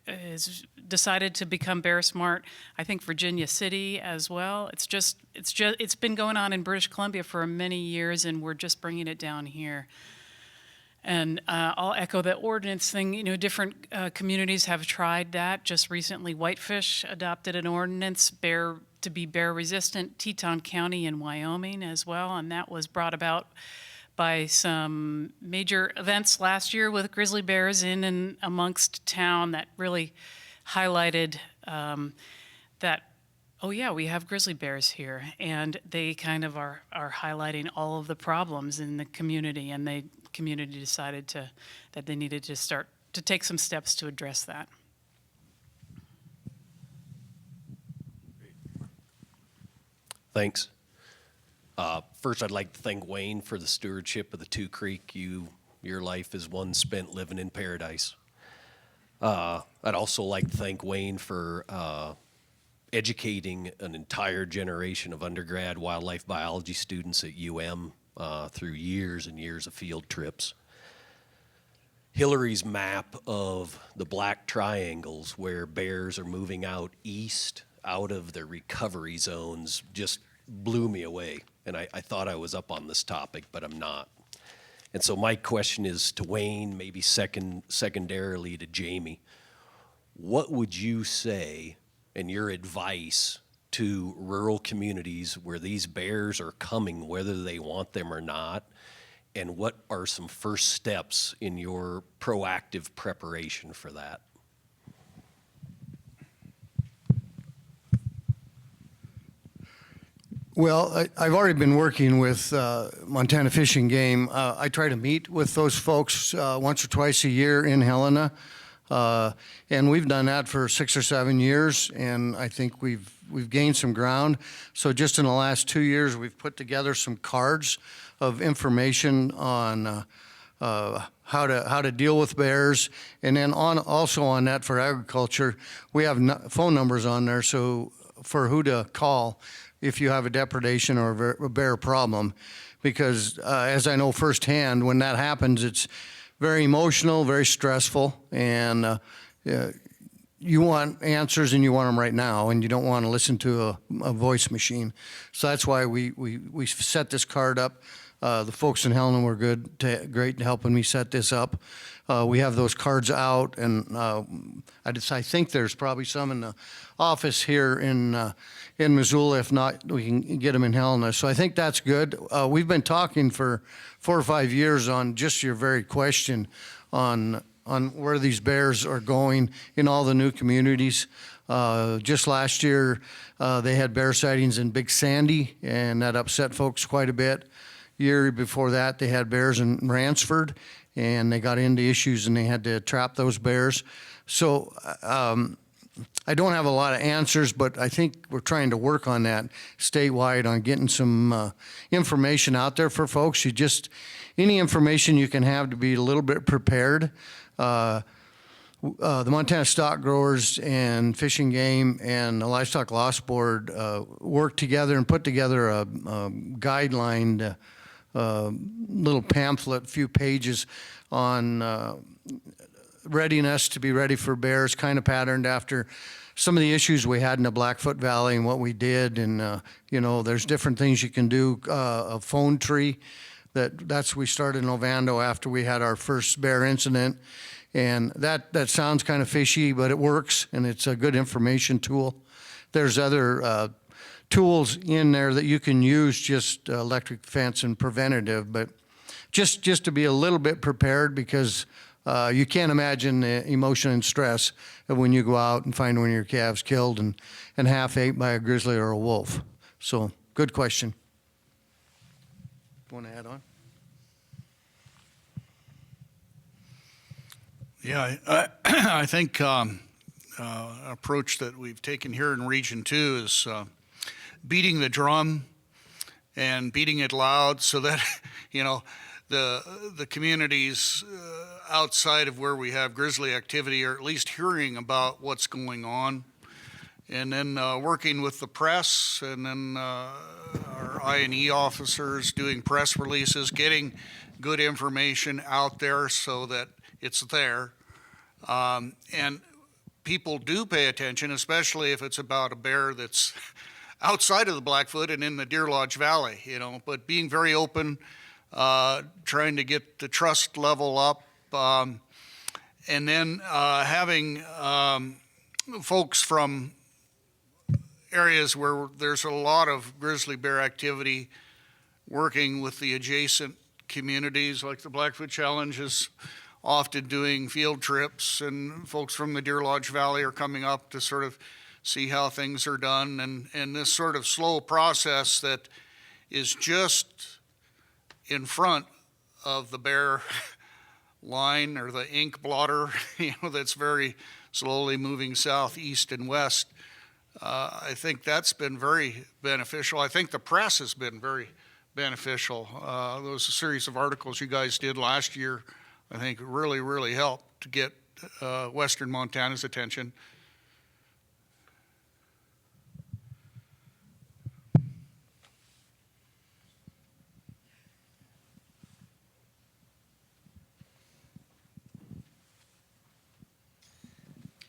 is decided to become Bear Smart. I think Virginia City as well. It's been going on in British Columbia for many years, and we're just bringing it down here. And I'll echo that ordinance thing. You know, different communities have tried that. Just recently, Whitefish adopted an ordinance to be bear resistant. Teton County in Wyoming as well, and that was brought about by some major events last year with grizzly bears in and amongst town that really highlighted that, oh yeah, we have grizzly bears here. And they kind of are highlighting all of the problems in the community, and the community decided that they needed to start to take some steps to address that. Thanks. First, I'd like to thank Wayne for the stewardship of the Two Creek. Your life is one spent living in paradise. I'd also like to thank Wayne for educating an entire generation of undergrad wildlife biology students at UM through years and years of field trips. Hilary's map of the black triangles where bears are moving out east, out of their recovery zones, just blew me away. And I thought I was up on this topic, but I'm not. And so my question is to Wayne, maybe secondarily to Jamie. What would you say and your advice to rural communities where these bears are coming, whether they want them or not? And what are some first steps in your proactive preparation for that? Well, I've already been working with Montana Fish and Game. I try to meet with those folks once or twice a year in Helena, and we've done that for 6 or 7 years, and I think we've gained some ground. So just in the last 2 years, we've put together some cards of information on how to deal with bears, and then also on that for agriculture, we have phone numbers on there, so for who to call if you have a depredation or a bear problem, because as I know firsthand, when that happens, it's very emotional, very stressful, and you want answers and you want them right now, and you don't want to listen to a voice machine. So that's why we set this card up. The folks in Helena were great in helping me set this up. We have those cards out, and I think there's probably some in the office here in Missoula. If not, we can get them in Helena. So I think that's good. We've been talking for 4 or 5 years on just your very question on where these bears are going in all the new communities. Just last year, they had bear sightings in Big Sandy, and that upset folks quite a bit. Year before that, they had bears in Ransford, and they got into issues and they had to trap those bears. So I don't have a lot of answers, but I think we're trying to work on that statewide on getting some information out there for folks. Any information you can have to be a little bit prepared. The Montana Stock Growers and Fish and Game and the Livestock Loss Board worked together and put together a guideline little pamphlet, few pages on readiness to be ready for bears, kind of patterned after some of the issues we had in the Blackfoot Valley and what we did. And, there's different things you can do. A phone tree, that's we started in Ovando after we had our first bear incident. And that sounds kind of fishy, but it works, and it's a good information tool. There's other tools in there that you can use, just electric fence and preventative, but just to be a little bit prepared, because you can't imagine the emotion and stress of when you go out and find one of your calves killed and half ate by a grizzly or a wolf. So, good question. Want to add on? Yeah, I think approach that we've taken here in Region 2 is beating the drum and beating it loud so that, the communities outside of where we have grizzly activity are at least hearing about what's going on. And then working with the press, and then our I&E officers doing press releases, getting good information out there so that it's there. And people do pay attention, especially if it's about a bear that's outside of the Blackfoot and in the Deer Lodge Valley, you know, but being very open, trying to get the trust level up, and then having folks from areas where there's a lot of grizzly bear activity working with the adjacent communities, like the Blackfoot Challenge is often doing field trips, and folks from the Deer Lodge Valley are coming up to sort of see how things are done, and this sort of slow process that is just in front of the bear line or the ink blotter, you know, that's very slowly moving south, east, and west. I think that's been very beneficial. I think the press has been very beneficial. Those series of articles you guys did last year, I think really, really helped to get Western Montana's attention.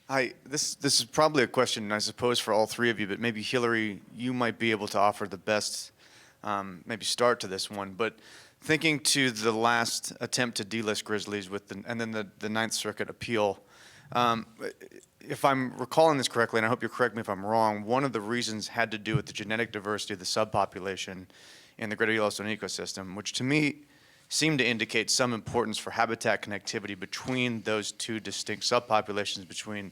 Hi, this is probably a question, I suppose, for all three of you, but maybe Hilary, you might be able to offer the best maybe start to this one. But thinking to the last attempt to delist grizzlies and then the Ninth Circuit appeal, if I'm recalling this correctly, and I hope you'll correct me if I'm wrong, one of the reasons had to do with the genetic diversity of the subpopulation in the Greater Yellowstone ecosystem, which to me seemed to indicate some importance for habitat connectivity between those two distinct subpopulations, between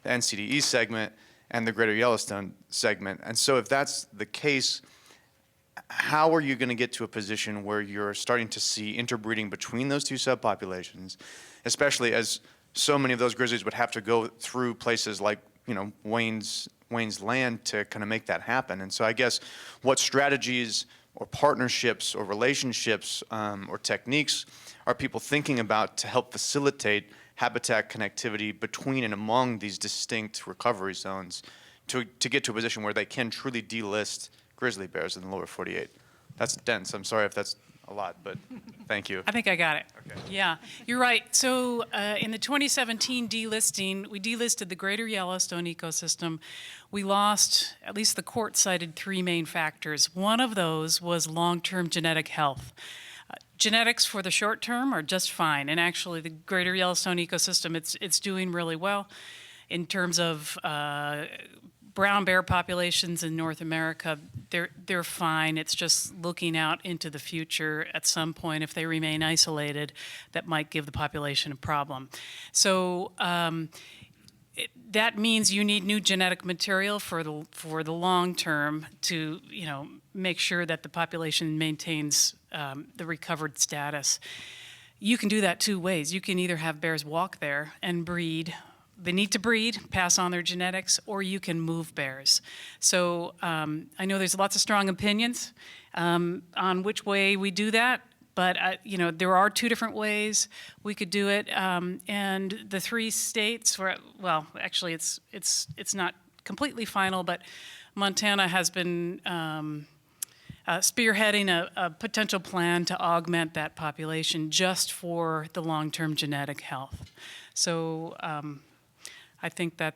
the NCDE segment and the Greater Yellowstone segment. And so if that's the case, how are you going to get to a position where you're starting to see interbreeding between those two subpopulations, especially as so many of those grizzlies would have to go through places like, you know, Wayne's land to kind of make that happen? And so I guess what strategies or partnerships or relationships or techniques are people thinking about to help facilitate habitat connectivity between and among these distinct recovery zones to get to a position where they can truly delist grizzly bears in the lower 48? That's dense. I'm sorry if that's a lot, but thank you. I think I got it. Okay. Yeah, you're right. So in the 2017 delisting, we delisted the Greater Yellowstone ecosystem. We lost, at least the court cited, three main factors. One of those was long-term genetic health. Genetics for the short term are just fine, and actually the Greater Yellowstone ecosystem, it's doing really well in terms of brown bear populations in North America. They're fine. It's just looking out into the future at some point, if they remain isolated, that might give the population a problem. So that means you need new genetic material for the long term to, you know, make sure that the population maintains the recovered status. You can do that two ways. You can either have bears walk there and breed. They need to breed, pass on their genetics, or you can move bears. So I know there's lots of strong opinions on which way we do that, but you know, there are two different ways we could do it. And the three states, well, actually it's not completely final, but Montana has been spearheading a potential plan to augment that population just for the long-term genetic health. So I think that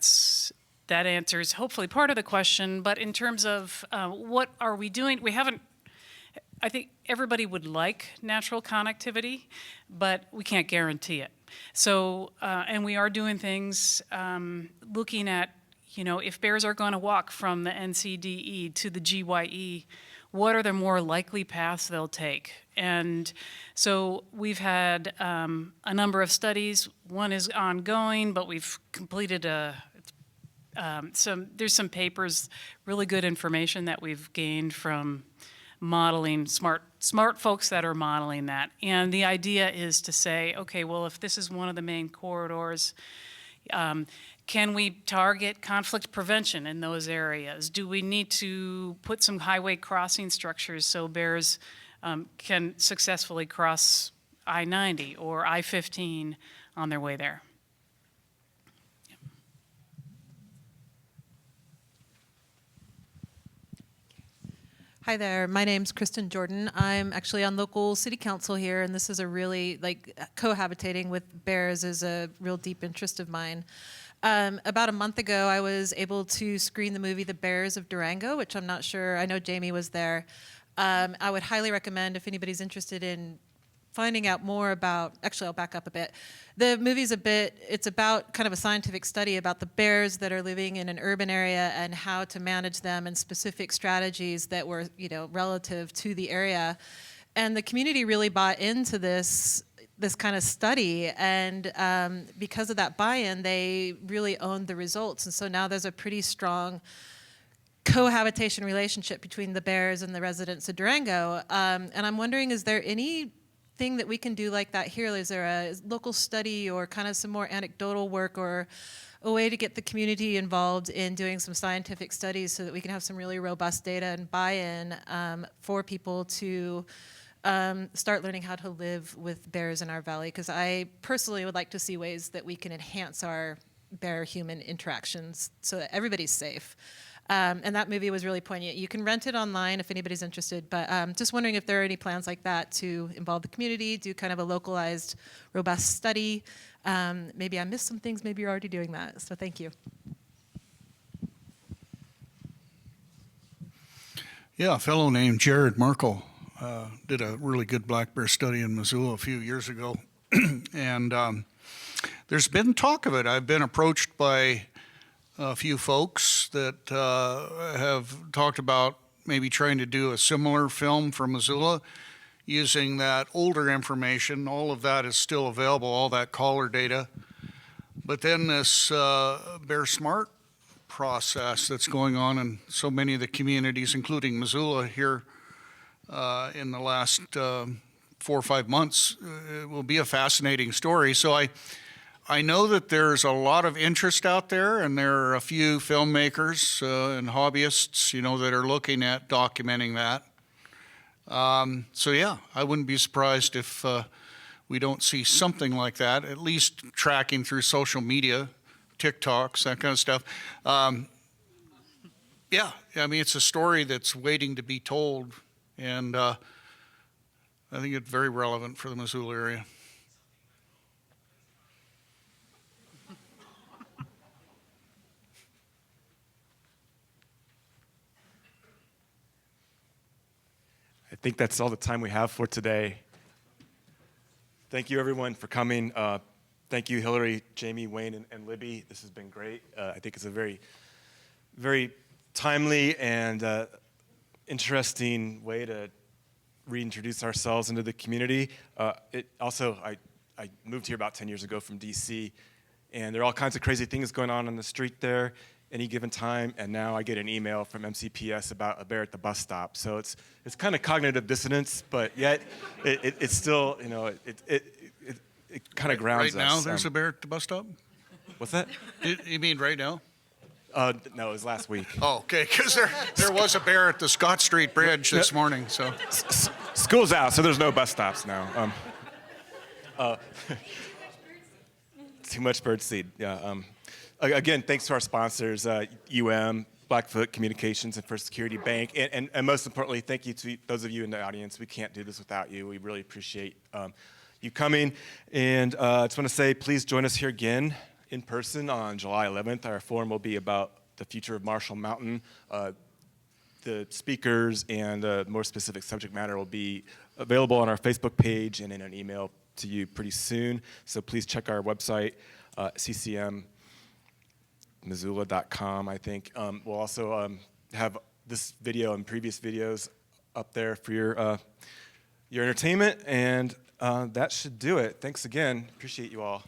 answers hopefully part of the question. But in terms of what are we doing, we haven't. I think everybody would like natural connectivity, but we can't guarantee it. So and we are doing things looking at, you know, if bears are going to walk from the NCDE to the GYE, what are the more likely paths they'll take? And so we've had a number of studies. One is ongoing, but we've completed there's some papers, really good information that we've gained from modeling, smart folks that are modeling that. And the idea is to say, okay, well, if this is one of the main corridors, can we target conflict prevention in those areas? Do we need to put some highway crossing structures so bears can successfully cross I-90 or I-15 on their way there? Hi there, my name's Kristen Jordan. I'm actually on local city council here, and this is a really, cohabitating with bears is a real deep interest of mine. About a month ago, I was able to screen the movie The Bears of Durango, which I'm not sure, I know Jamie was there. I would highly recommend if anybody's interested in finding out more about, actually I'll back up a bit. The movie's it's about kind of a scientific study about the bears that are living in an urban area and how to manage them and specific strategies that were, relative to the area. And the community really bought into this kind of study, and because of that buy-in, they really owned the results. And so now there's a pretty strong cohabitation relationship between the bears and the residents of Durango. And I'm wondering, is there anything that we can do like that here? Is there a local study or kind of some more anecdotal work or a way to get the community involved in doing some scientific studies so that we can have some really robust data and buy-in for people to start learning how to live with bears in our valley? Because I personally would like to see ways that we can enhance our bear-human interactions so that everybody's safe. And that movie was really poignant. You can rent it online if anybody's interested, but just wondering if there are any plans like that to involve the community, do kind of a localized, robust study. Maybe I missed some things, maybe you're already doing that, so thank you. Yeah, a fellow named Jared Merkel did a really good black bear study in Missoula a few years ago. And there's been talk of it. I've been approached by a few folks that have talked about maybe trying to do a similar film for Missoula using that older information. All of that is still available, all that caller data. But then this Bear Smart process that's going on in so many of the communities, including Missoula here in the last 4 or 5 months, it will be a fascinating story. So I know that there's a lot of interest out there, and there are a few filmmakers and hobbyists, that are looking at documenting that. So yeah, I wouldn't be surprised if we don't see something like that, at least tracking through social media, TikToks, that kind of stuff. Yeah, I mean, it's a story that's waiting to be told, and I think it's very relevant for the Missoula area. I think that's all the time we have for today. Thank you, everyone, for coming. Thank you, Hilary, Jamie, Wayne, and Libby. This has been great. I think it's a very, very timely and interesting way to reintroduce ourselves into the community. I moved here about 10 years ago from DC, and there are all kinds of crazy things going on the street there any given time, and now I get an email from MCPS about a bear at the bus stop. So it's kind of cognitive dissonance, but yet it's still, it kind of grounds us. Right now there's a bear at the bus stop? What's that? You mean right now? No, it was last week. Oh, okay, because there was a bear at the Scott Street Bridge this morning, so. School's out, so there's no bus stops now. Too much birdseed, yeah. Again, thanks to our sponsors, Blackfoot Communications, and First Security Bank. And most importantly, thank you to those of you in the audience. We can't do this without you. We really appreciate you coming. And I just want to say, please join us here again in person on July 11th. Our forum will be about the future of Marshall Mountain. The speakers and more specific subject matter will be available on our Facebook page and in an email to you pretty soon. So please check our website, ccmmissoula.com, I think. We'll also have this video and previous videos up there for your entertainment, and that should do it. Thanks again. Appreciate you all.